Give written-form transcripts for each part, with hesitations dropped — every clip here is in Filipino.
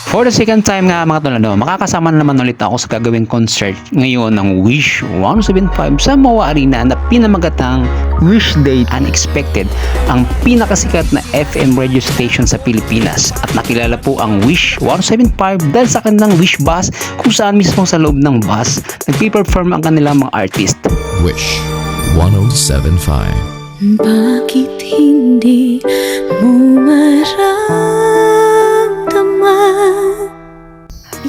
For the second time nga mga tol, makakasama na naman ulit ako sa gagawing concert ngayon ng Wish 175 sa MOA Arena na pinamagatang Wish Day Unexpected, ang pinakasikat na FM radio station sa Pilipinas. At nakilala po ang Wish 175 dahil sa kanilang Wish Bus, kung saan mismo sa loob ng bus nagpe-perform ang kanilang mga artist. Wish 1075. Bakit hindi mo maramdaman?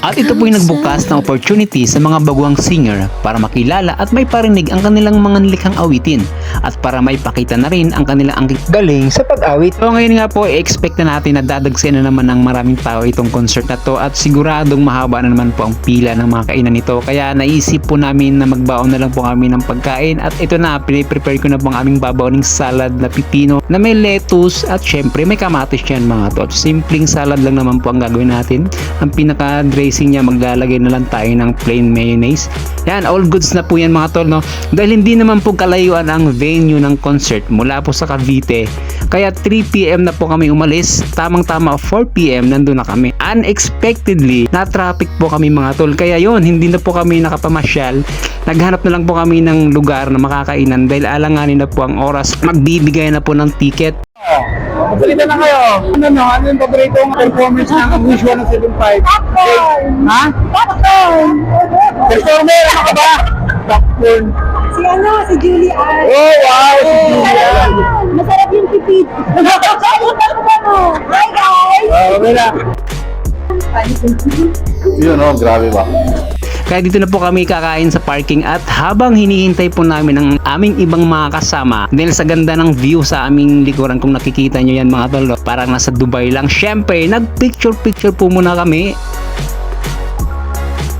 At ito po yung nagbukas ng opportunity sa mga baguang singer para makilala at may parinig ang kanilang mga nilikhang awitin at para may pakita na rin ang kanilang galing sa pag-awit. So ngayon nga po, expect na natin na dadagsin na naman ng maraming tao itong concert na to at siguradong mahaba na naman po ang pila ng mga kainan nito. Kaya naisip po namin na magbaon na lang po kami ng pagkain at ito na, piniprepare ko na po ang aming babawning salad na pipino na may lettuce at syempre may kamatis yan mga to. Simpleng salad lang naman po ang gagawin natin. Ang pinaka-dressing niya, maglalagay na lang tayo ng plain mayonnaise. Yan, all goods na po yan mga tol, no? Dahil hindi naman po kalayuan ang venue ng concert mula po sa Cavite. Kaya 3 PM na po kami umalis. Tamang-tama 4 PM nandun na kami. Unexpectedly, na-traffic po kami mga tol. Kaya yon, hindi na po kami nakapamasyal. Naghanap na lang po kami ng lugar na makakainan dahil alanganin na po ang oras. Magbibigay na po ng ticket. Magsalita na kayo. Ano yung paborito ng performance ng Wish 175? Popcorn! Ha? Popcorn! Performer, ano ka ba? Popcorn. Si Julie Ann. Oh, wow! Si Julia. Masarap yung pipit. Hi guys! Okay na. Yun, oh, grabe ba? Kaya dito na po kami kakain sa parking at habang hinihintay po namin ang aming ibang mga kasama dahil sa ganda ng view sa aming likuran, kung nakikita nyo yan mga tol, parang nasa Dubai lang. Syempre, nag-picture po muna kami.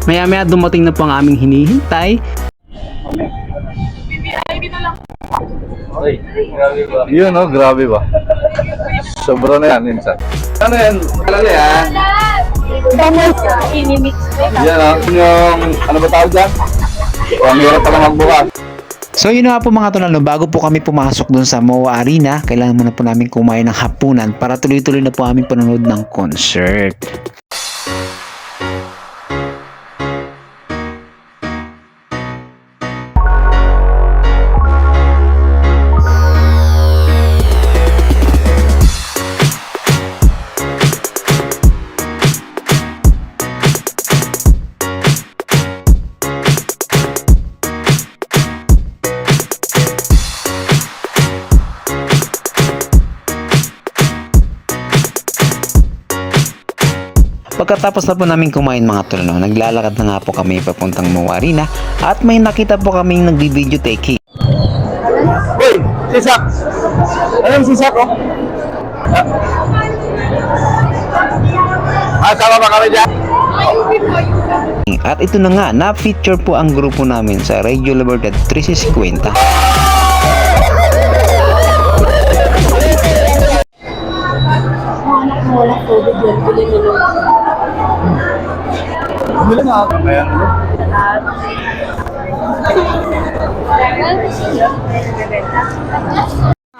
Maya dumating na po ang aming hinihintay. Ay, grabe ba? Yun, oh, grabe ba? Sobra na yan, minsan. Ano yan? Talaga yan? Damos, inimix ko. Yan, oh. Yung, ano ba tawag dyan? Ang hirap pala magbukas. So yun na nga po mga tol, bago po kami pumasok dun sa MOA Arena, kailangan muna po namin kumain ng hapunan para tuloy-tuloy na po aming panonood ng concert. Pagkatapos na po namin kumain mga tol, naglalakad na nga po kami papuntang MOA Arena at may nakita po kaming nagbi-video taking. Uy, sisak! Ano yung sisak, oh? Sama ba kami dyan? At ito na nga, na-feature po ang grupo namin sa Radio Libertad 350. Anak mo, walang COVID yan. Tuloy mo lang. Bili na ako. Ayan.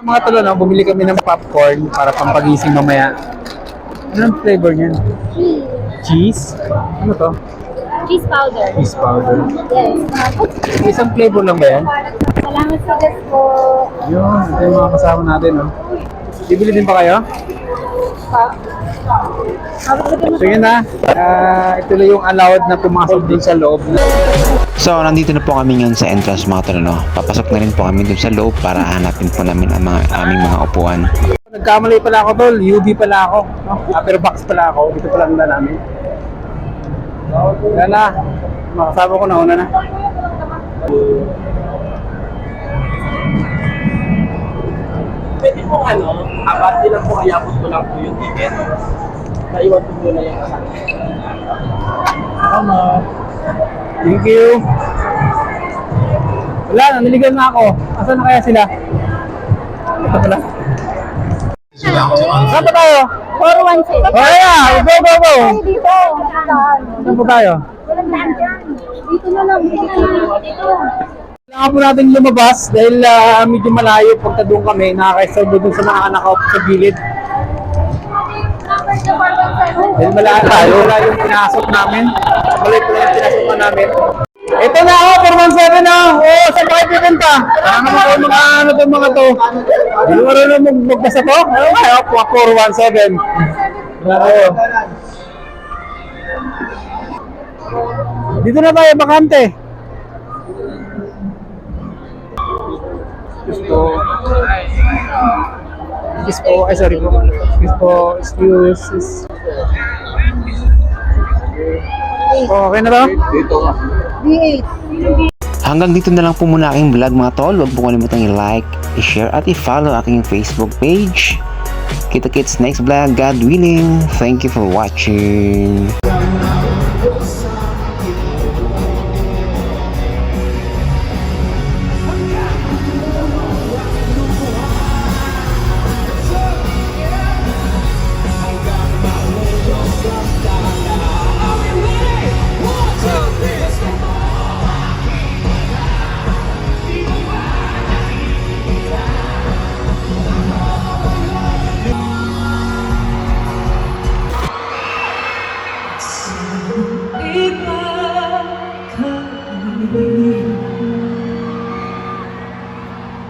Mga tolo, no, bumili kami ng popcorn para pampagising mamaya. Anong flavor niyan? Cheese? Ano to? Cheese powder. Cheese powder. Yes. Isang flavor lang ba yan? Salamat sa guest po. Yun, ito yung mga kasama natin, no? Bibili din pa kayo? Sige na. Ito lang yung allowed na pumasok din sa loob. So nandito na po kami ngayon sa entrance mga tol, papasok na rin po kami dun sa loob para hanapin po namin ang aming mga upuan. Nagkamali pala ako, tol. UB pala ako. No? Upper box pala ako. Dito pala nila namin. Yan na. Makasama ko na. Una na. Pwede po abati lang po, ayabot ko lang po yung ticket. Naiwan po muna yung kasama. Tama. Thank you. Wala, naniligan na ako. Asan na kaya sila? Ito pala. Saan pa tayo? 416. Oh, yeah. Go, go, go. Dito. Saan pa tayo? Walang daan dyan. Dito na lang. Dito. Kailangan po natin lumabas dahil medyo malayo pagka doon kami. Nakaka-serve doon sa mga nakaupo sa gilid. Sa Barbang Sano. Dahil wala yung pinasok namin. Mali pala yung pinasok namin. Ito na ako, 417 na. Oo, saan ba kayo pupunta? Ano naman kayo mga ano to mga to? Hindi mo marunong magbasa to? Oo, kaya 417. Oo. Dito na tayo, bakante. Excuses. Oh, okay na to? Hanggang dito na lang po muna aking vlog mga tol. Huwag po kalimutang i-like, i-share at i-follow aking Facebook page. Kita-kits next vlog, God willing. Thank you for watching.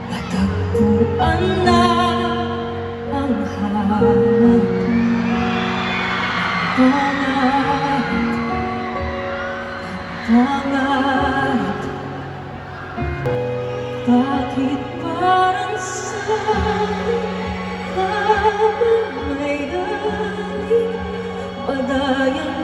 Natagpuan na ang hanap pangarap. Bakit parang sa'kin ka may galing? Badayang